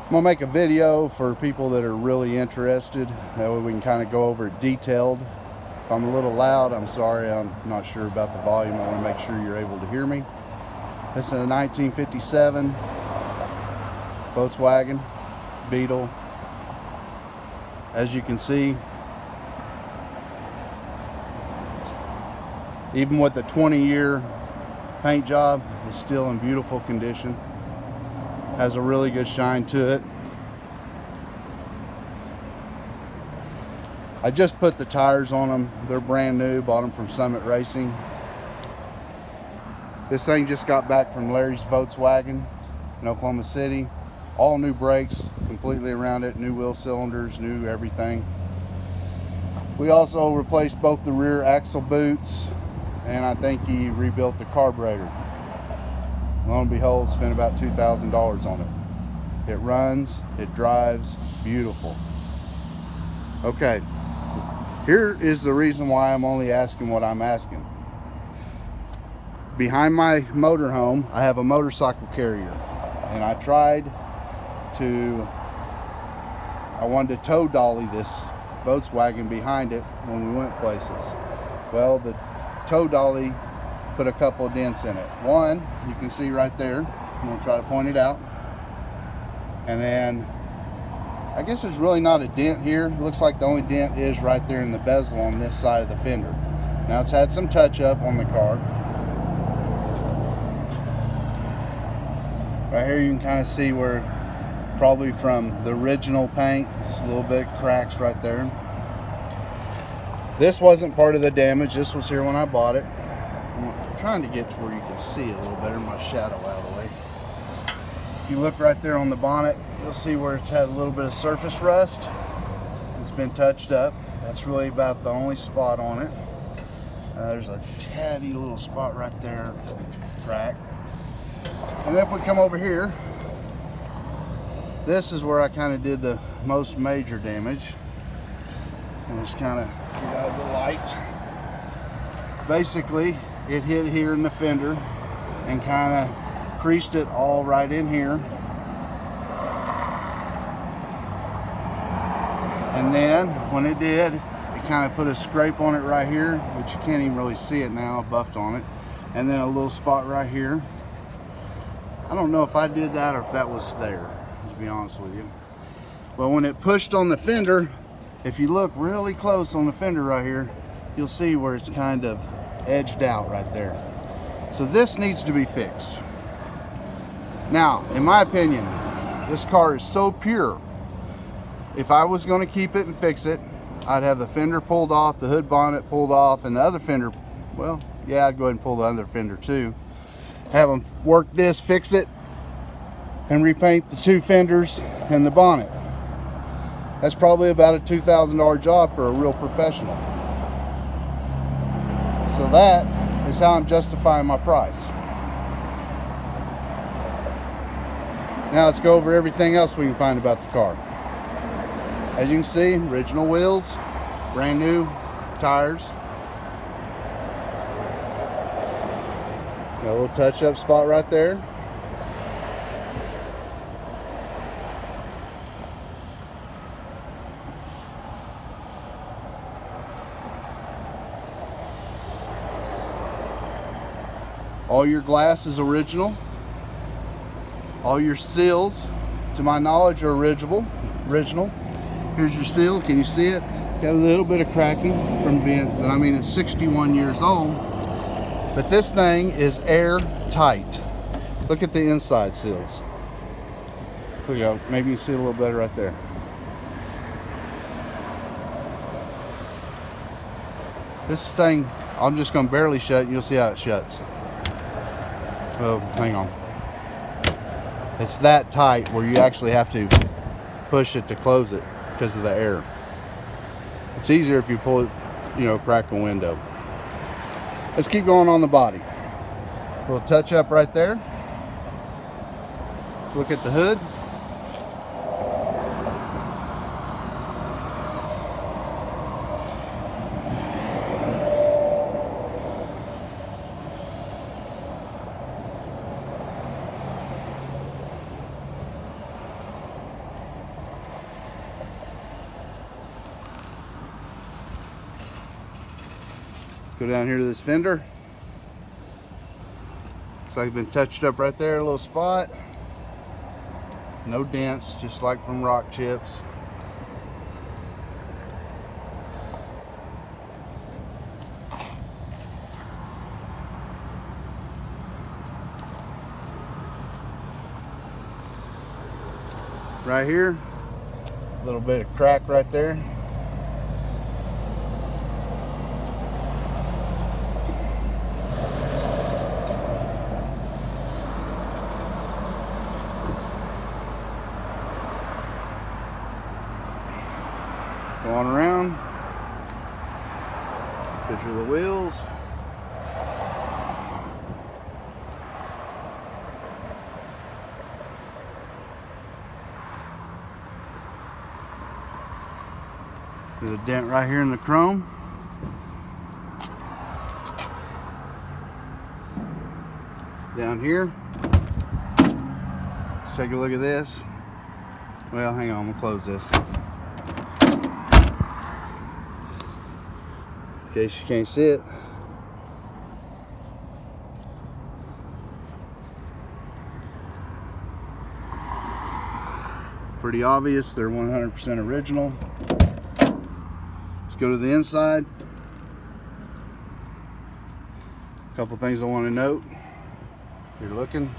I'm gonna make a video for people that are really interested. That way we can kind of go over it detailed. If I'm a little loud, I'm sorry. I'm not sure about the volume. I want to make sure you're able to hear me. This is a 1957 Volkswagen Beetle. As you can see, even with a 20-year paint job, it's still in beautiful condition. Has a really good shine to it. I just put the tires on them. They're brand new, bought them from Summit Racing. This thing just got back from Larry's Volkswagen in Oklahoma City. All new brakes completely around it, new wheel cylinders, new everything. We also replaced both the rear axle boots, and I think he rebuilt the carburetor. Lo and behold, spent about $2,000 on it. It runs, it drives, beautiful. Okay, here is the reason why I'm only asking what I'm asking. Behind my motorhome, I have a motorcycle carrier, and I wanted to tow dolly this Volkswagen behind it when we went places. Well, the tow dolly put a couple of dents in it. One, you can see right there. I'm going to try to point it out. And then, I guess there's really not a dent here. It looks like the only dent is right there in the bezel on this side of the fender. Now it's had some touch up on the car. Right here you can kind of see where, probably from the original paint, it's a little bit cracks right there. This wasn't part of the damage. This was here when I bought it. I'm trying to get to where you can see it a little better, my shadow out of the way. If you look right there on the bonnet, you'll see where it's had a little bit of surface rust. It's been touched up. That's really about the only spot on it. There's a tatty little spot right there, crack. And then if we come over here, this is where I kind of did the most major damage. And just kind of get out of the light. Basically, it hit here in the fender and kind of creased it all right in here. And then when it did, it kind of put a scrape on it right here, but you can't even really see it now, I buffed on it. And then a little spot right here. I don't know if I did that or if that was there, to be honest with you. But when it pushed on the fender, if you look really close on the fender right here, you'll see where it's kind of edged out right there. So this needs to be fixed. Now, in my opinion, this car is so pure. If I was going to keep it and fix it, I'd have the fender pulled off, the hood bonnet pulled off, and the other fender, well, yeah, I'd go ahead and pull the other fender too. Have them work this, fix it, and repaint the two fenders and the bonnet. That's probably about a $2,000 job for a real professional. So that is how I'm justifying my price. Now let's go over everything else we can find about the car. As you can see, original wheels, brand new tires. Got a little touch-up spot right there. All your glass is original. All your seals, to my knowledge, are original. Here's your seal. Can you see it? Got a little bit of cracking from being, I mean, it's 61 years old, but this thing is airtight. Look at the inside seals. Look out, maybe you can see it a little better right there. This thing, I'm just going to barely shut it. You'll see how it shuts. Oh, hang on. It's that tight where you actually have to push it to close it because of the air. It's easier if you pull it, you know, crack a window. Let's keep going on the body. A little touch up right there. Look at the hood. Go down here to this fender. Looks like it's been touched up right there, a little spot. No dents, just like from rock chips. Right here, a little bit of crack right there. Going around, picture of the wheels. There's a dent right here in the chrome. Down here, let's take a look at this. Well, hang on, I'm gonna close this. In case you can't see it. Pretty obvious, they're 100% original. Let's go to the inside. A couple things I want to note. You're looking.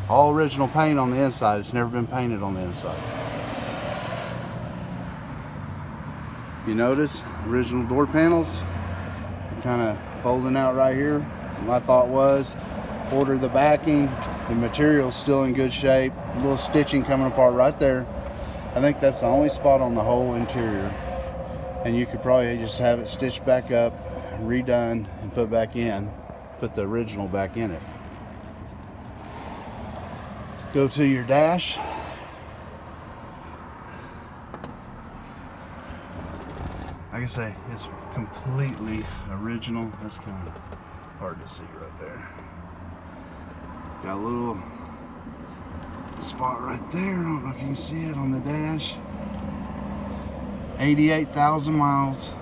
All original paint on the inside. It's never been painted on the inside. You notice original door panels kind of folding out right here. My thought was order the backing. The material's still in good shape. A little stitching coming apart right there. I think that's the only spot on the whole interior. And you could probably just have it stitched back up, redone, and put back in. Put the original back in it. Go to your dash. Like I say, it's completely original. That's kind of hard to see right there. It's got a little spot right there. I don't know if you can see it on the dash. 88,000 miles.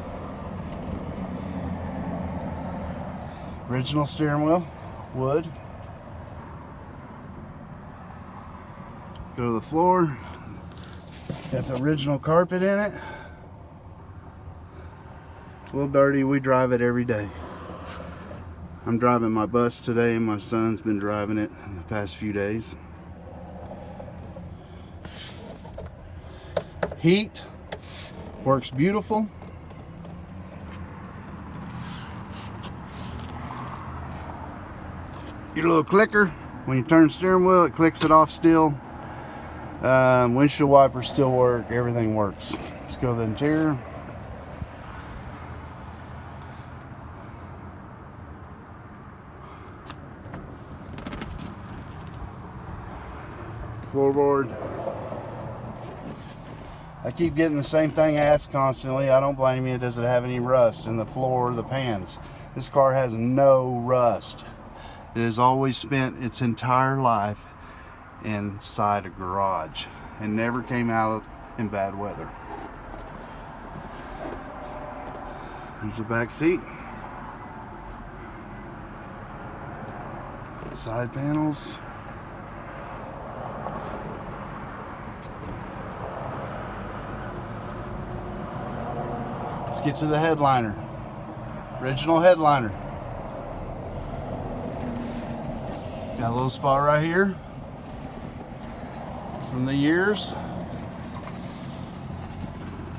Original steering wheel, wood. Go to the floor. It's got the original carpet in it. It's a little dirty. We drive it every day. I'm driving my bus today, and my son's been driving it in the past few days. Heat works beautiful. Your little clicker, when you turn the steering wheel, it clicks it off still. Windshield wipers still work. Everything works. Let's go to the interior. Floorboard. I keep getting the same thing asked constantly. I don't blame you. Does it have any rust in the floor or the pans? This car has no rust. It has always spent its entire life inside a garage and never came out in bad weather. There's the back seat. Side panels. Let's get to the headliner. Original headliner. Got a little spot right here from the years.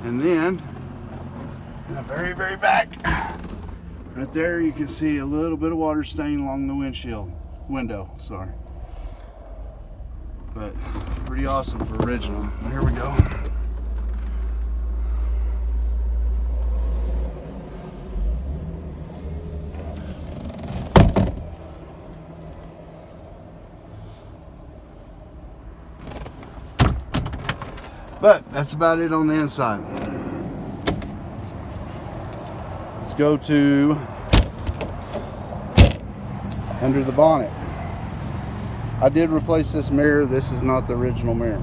And then in the very, very back, right there, you can see a little bit of water stain along the window, sorry. But pretty awesome for original. Here we go. But that's about it on the inside. Let's go to under the bonnet. I did replace this mirror. This is not the original mirror.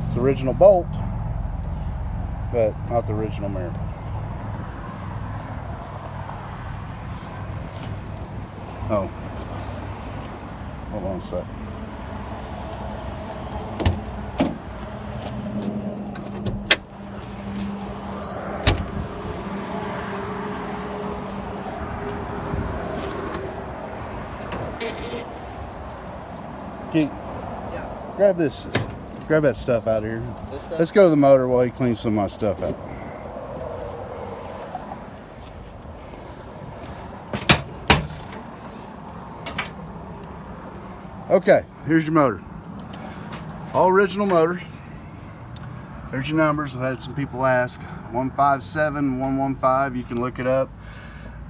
It's the original bolt, but not the original mirror. Oh, hold on a sec. Keith, Yeah. grab this. Grab that stuff out of here. This stuff? Let's go to the motor while he cleans some of my stuff out. Okay, here's your motor. All original motor. There's your numbers. I've had some people ask. 157, 115. You can look it up.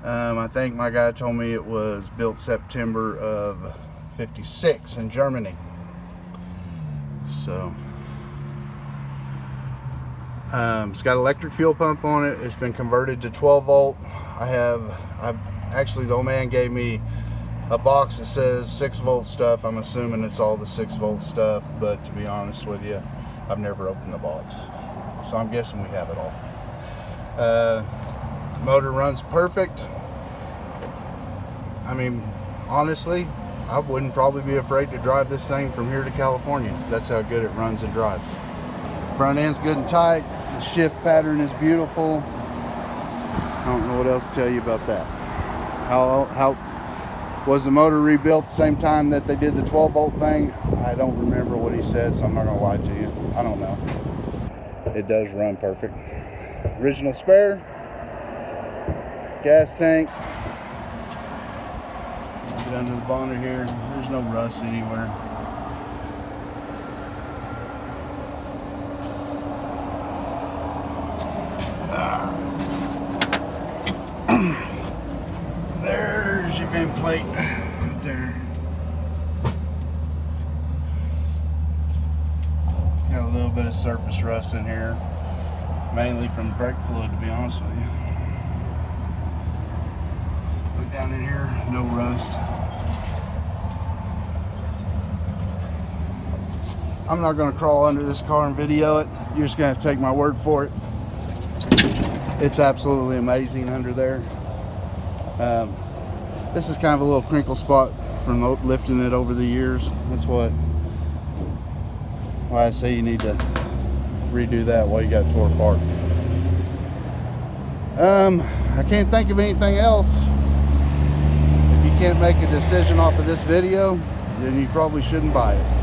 I think my guy told me it was built September of '56 in Germany. So it's got electric fuel pump on it. It's been converted to 12 volt. Actually, the old man gave me a box that says 6 volt stuff. I'm assuming it's all the 6 volt stuff, but to be honest with you, I've never opened the box, so I'm guessing we have it all. Motor runs perfect. I mean, honestly, I wouldn't probably be afraid to drive this thing from here to California. That's how good it runs and drives. Front end's good and tight. The shift pattern is beautiful. I don't know what else to tell you about that. How was the motor rebuilt the same time that they did the 12 volt thing? I don't remember what he said, so I'm not gonna lie to you. I don't know. It does run perfect. Original spare, gas tank. Get under the bonnet here. There's no rust anywhere. There's your vent plate right there. Got a little bit of surface rust in here, mainly from brake fluid, to be honest with you. Look down in here, no rust. I'm not going to crawl under this car and video it. You're just going to have to take my word for it. It's absolutely amazing under there. This is kind of a little crinkle spot from lifting it over the years. That's why I say you need to redo that while you got it tore apart. I can't think of anything else. If you can't make a decision off of this video, then you probably shouldn't buy it.